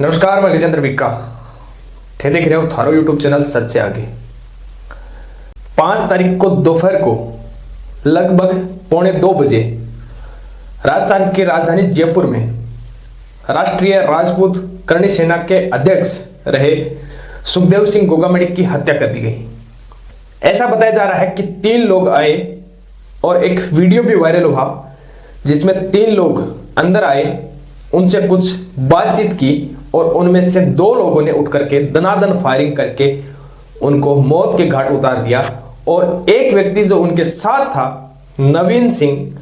नमस्कार, मैं गजेंद्र बिक्का थे देख रहे हो थारो यूट्यूब चैनल सच से आगे। 5 तारीख को दोपहर को लगभग 1:45 राजस्थान की राजधानी जयपुर में राष्ट्रीय राजपूत करणी सेना के अध्यक्ष रहे सुखदेव सिंह गोगामड़ी की हत्या कर दी गई। ऐसा बताया जा रहा है कि 3 लोग आए और एक वीडियो भी वायरल हुआ जिसमें 3 लोग अंदर आए, उनसे कुछ बातचीत की और उनमें से 2 लोगों ने उठ करके दनादन फायरिंग करके उनको मौत के घाट उतार दिया और एक व्यक्ति जो उनके साथ था नवीन सिंह,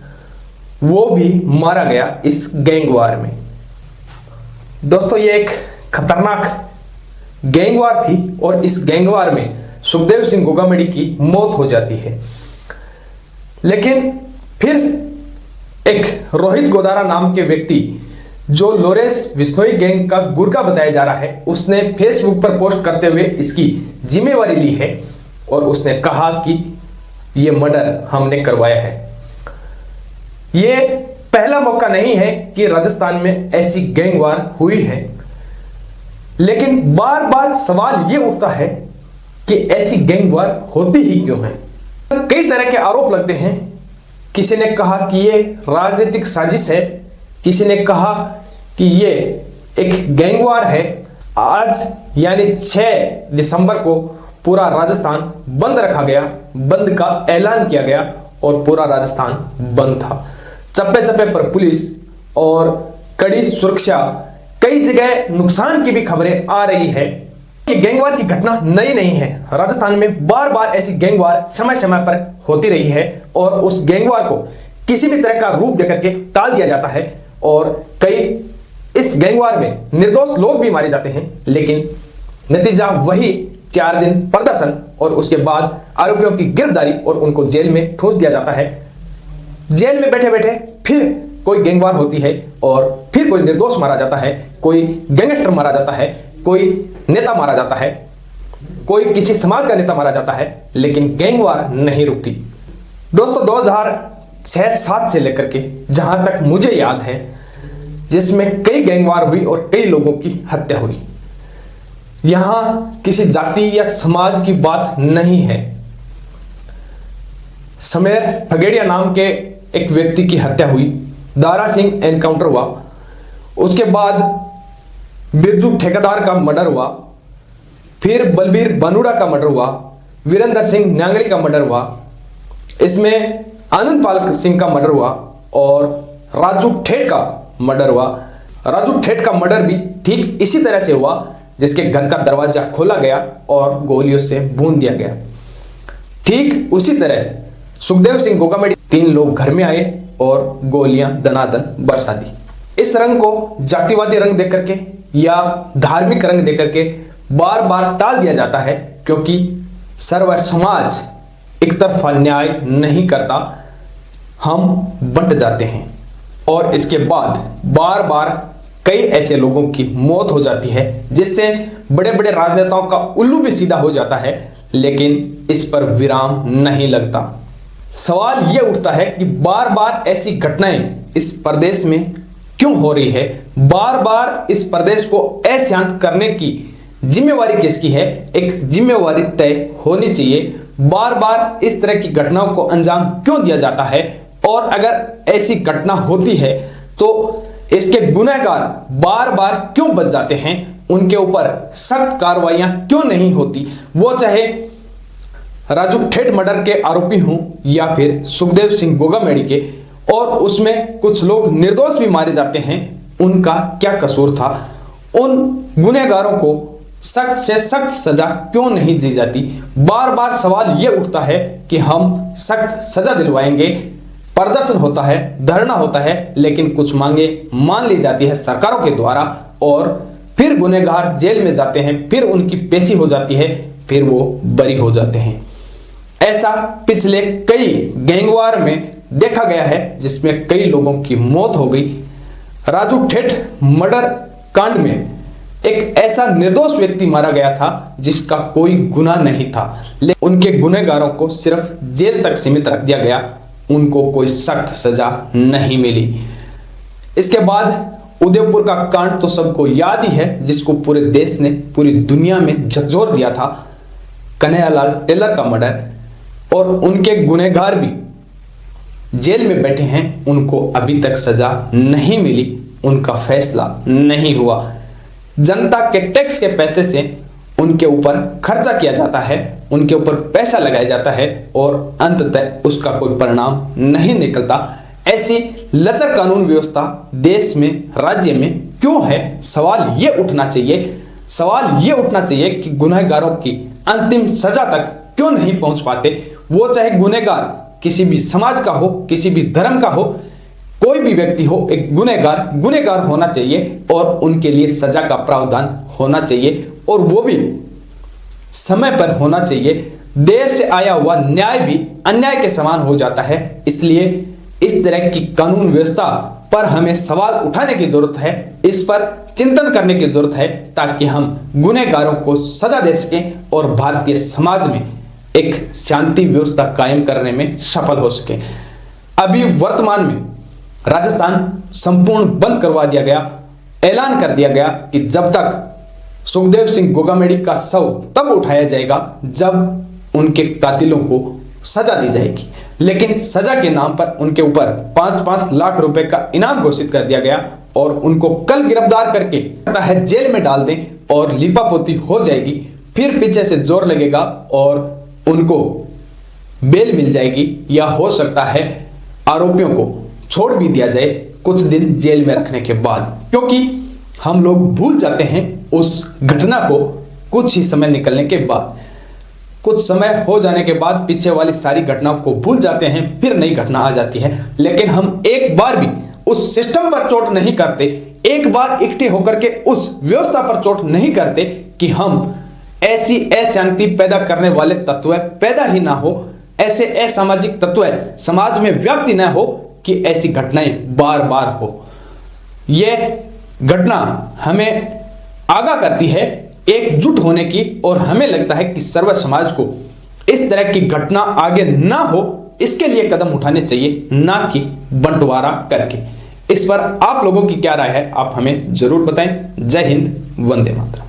वो भी मारा गया इस गैंगवार में। दोस्तों, ये एक खतरनाक गैंगवार थी और इस गैंगवार में सुखदेव सिंह गोगामड़ी की मौत हो जाती है। लेकिन फिर एक रोहित गोदारा नाम के व्यक्ति जो लोरेंस विश्नोई गैंग का गुर्गा बताया जा रहा है, उसने फेसबुक पर पोस्ट करते हुए इसकी जिम्मेवारी ली है और उसने कहा कि यह मर्डर हमने करवाया है। यह पहला मौका नहीं है कि राजस्थान में ऐसी गैंगवार हुई है, लेकिन बार बार सवाल यह उठता है कि ऐसी गैंगवार होती ही क्यों है। कई तरह के आरोप लगते हैं। किसी ने कहा कि यह राजनीतिक साजिश है, किसी ने कहा कि ये एक गैंगवार है। आज यानी 6 दिसंबर को पूरा राजस्थान बंद रखा गया, बंद का ऐलान किया गया और पूरा राजस्थान बंद था। चप्पे चप्पे पर पुलिस और कड़ी सुरक्षा, कई जगह नुकसान की भी खबरें आ रही है। ये गैंगवार की घटना नई नहीं है। राजस्थान में बार बार ऐसी गैंगवार समय समय पर होती रही है और उस गैंगवार को किसी भी तरह का रूप देकर के टाल दिया जाता है और कई इस गैंगवार में निर्दोष लोग भी मारे जाते हैं, लेकिन नतीजा वही 4 दिन प्रदर्शन और उसके बाद आरोपियों की गिरफ्तारी और उनको जेल में ठूंस दिया जाता है। जेल में बैठे बैठे फिर कोई गैंगवार होती है और फिर कोई निर्दोष मारा जाता है, कोई गैंगस्टर मारा जाता है, कोई नेता मारा जाता है, कोई किसी समाज का नेता मारा जाता है, लेकिन गैंगवार नहीं रुकती। दोस्तों, 2006-7 से लेकर के जहां तक मुझे याद है, जिसमें कई गैंगवार हुई और कई लोगों की हत्या हुई। यहां किसी जाति या समाज की बात नहीं है। समेर फगेड़िया नाम के एक व्यक्ति की हत्या हुई, दारा सिंह एनकाउंटर हुआ, उसके बाद बिरजू ठेकेदार का मर्डर हुआ, फिर बलबीर बनूड़ा का मर्डर हुआ, वीरेंद्र सिंह न्यांगड़ी का मर्डर हुआ, इसमें आनंद पाल सिंह का मर्डर हुआ और राजू ठेठ का मर्डर हुआ। राजू ठेठ का मर्डर भी ठीक इसी तरह से हुआ, जिसके घर का दरवाजा खोला गया और गोलियों से भून दिया गया। ठीक उसी तरह सुखदेव सिंह गोगामड़ी 3 लोग घर में आए और गोलियां दनादन बरसा दी। इस रंग को जातिवादी रंग देकर के या धार्मिक रंग देकर के बार बार टाल दिया जाता है, क्योंकि सर्व समाज एक तरफा न्याय नहीं करता। हम बंट जाते हैं और इसके बाद बार बार कई ऐसे लोगों की मौत हो जाती है, जिससे बड़े बड़े राजनेताओं का उल्लू भी सीधा हो जाता है, लेकिन इस पर विराम नहीं लगता। सवाल यह उठता है कि बार बार ऐसी घटनाएं इस प्रदेश में क्यों हो रही है। बार बार इस प्रदेश को अशांत करने की जिम्मेवारी किसकी है? एक जिम्मेवारी तय होनी चाहिए। बार बार इस तरह की घटनाओं को अंजाम क्यों दिया जाता है और अगर ऐसी घटना होती है तो इसके गुनहगार बार बार क्यों बच जाते हैं? उनके ऊपर सख्त कार्रवाइयां क्यों नहीं होती? वो चाहे राजू ठेठ मर्डर के आरोपी हों या फिर सुखदेव सिंह गोगामड़ी के, और उसमें कुछ लोग निर्दोष भी मारे जाते हैं। उनका क्या कसूर था? उन गुनहगारों को सख्त से सख्त सजा क्यों नहीं दी जाती? बार बार सवाल यह उठता है कि हम सख्त सजा दिलवाएंगे, प्रदर्शन होता है, धरना होता है, लेकिन कुछ मांगे मान ली जाती है सरकारों के द्वारा और फिर गुनहगार जेल में जाते हैं, फिर उनकी पेशी हो जाती है, फिर वो बरी हो जाते हैं। ऐसा पिछले कई गैंगवार में देखा गया है, जिसमें कई लोगों की मौत हो गई। राजू ठेठ मर्डर कांड में एक ऐसा निर्दोष व्यक्ति मारा गया था जिसका कोई गुनाह नहीं था, लेकिन उनके गुनहगारों को सिर्फ जेल तक सीमित रख दिया गया, उनको कोई सख्त सजा नहीं मिली। इसके बाद उदयपुर का कांड तो सबको याद ही है, जिसको पूरे देश ने, पूरी दुनिया में झकझोर दिया था। कन्हैयालाल टेलर का मर्डर, और उनके गुनहगार भी जेल में बैठे हैं, उनको अभी तक सजा नहीं मिली, उनका फैसला नहीं हुआ। जनता के टैक्स के पैसे से उनके ऊपर खर्चा किया जाता है, उनके ऊपर पैसा लगाया जाता है और अंततः उसका कोई परिणाम नहीं निकलता। ऐसी लचर कानून व्यवस्था देश में, राज्य में क्यों है? सवाल ये उठना चाहिए कि गुनहगारों की अंतिम सजा तक क्यों नहीं पहुंच पाते। वो चाहे गुनहगार किसी भी समाज का हो, किसी भी धर्म का हो, कोई भी व्यक्ति हो, एक गुनहगार होना चाहिए और उनके लिए सजा का प्रावधान होना चाहिए, और वो भी समय पर होना चाहिए। देर से आया हुआ न्याय भी अन्याय के समान हो जाता है। इसलिए इस तरह की कानून व्यवस्था पर हमें सवाल उठाने की जरूरत है, इस पर चिंतन करने की जरूरत है, ताकि हम गुनहगारों को सजा दे सकें और भारतीय समाज में एक शांति व्यवस्था कायम करने में सफल हो सके। अभी वर्तमान में राजस्थान संपूर्ण बंद करवा दिया गया। ऐलान कर दिया गया कि जब तक सुखदेव सिंह गोगामेडी का शव तब उठाया जाएगा जब उनके कातिलों को सजा दी जाएगी। लेकिन सजा के नाम पर उनके ऊपर 5-5 लाख रुपए का इनाम घोषित कर दिया गया और उनको कल गिरफ्तार करके जेल में डाल दें और लिपापोती हो जाएगी। फिर पीछे से जोर लगेगा और उनको बेल मिल जाएगी, या हो सकता है आरोपियों को छोड़ भी दिया जाए कुछ दिन जेल में रखने के बाद, क्योंकि हम लोग भूल जाते हैं उस घटना को कुछ ही समय निकलने के बाद। कुछ समय हो जाने के बाद पीछे वाली सारी घटनाओं को भूल जाते हैं, फिर नई घटना आ जाती है। लेकिन हम एक बार भी उस सिस्टम पर चोट नहीं करते, एक बार इकट्ठे होकर के उस व्यवस्था पर चोट नहीं करते कि हम ऐसी अशांति पैदा करने वाले तत्व पैदा ही ना हो, ऐसे असामाजिक तत्व समाज में व्याप्ति ना हो कि ऐसी घटनाएं बार बार हो। यह घटना हमें आगाह करती है एकजुट होने की, और हमें लगता है कि सर्व समाज को इस तरह की घटना आगे ना हो, इसके लिए कदम उठाने चाहिए, ना कि बंटवारा करके। इस पर आप लोगों की क्या राय है, आप हमें जरूर बताएं। जय हिंद, वंदे मातरम।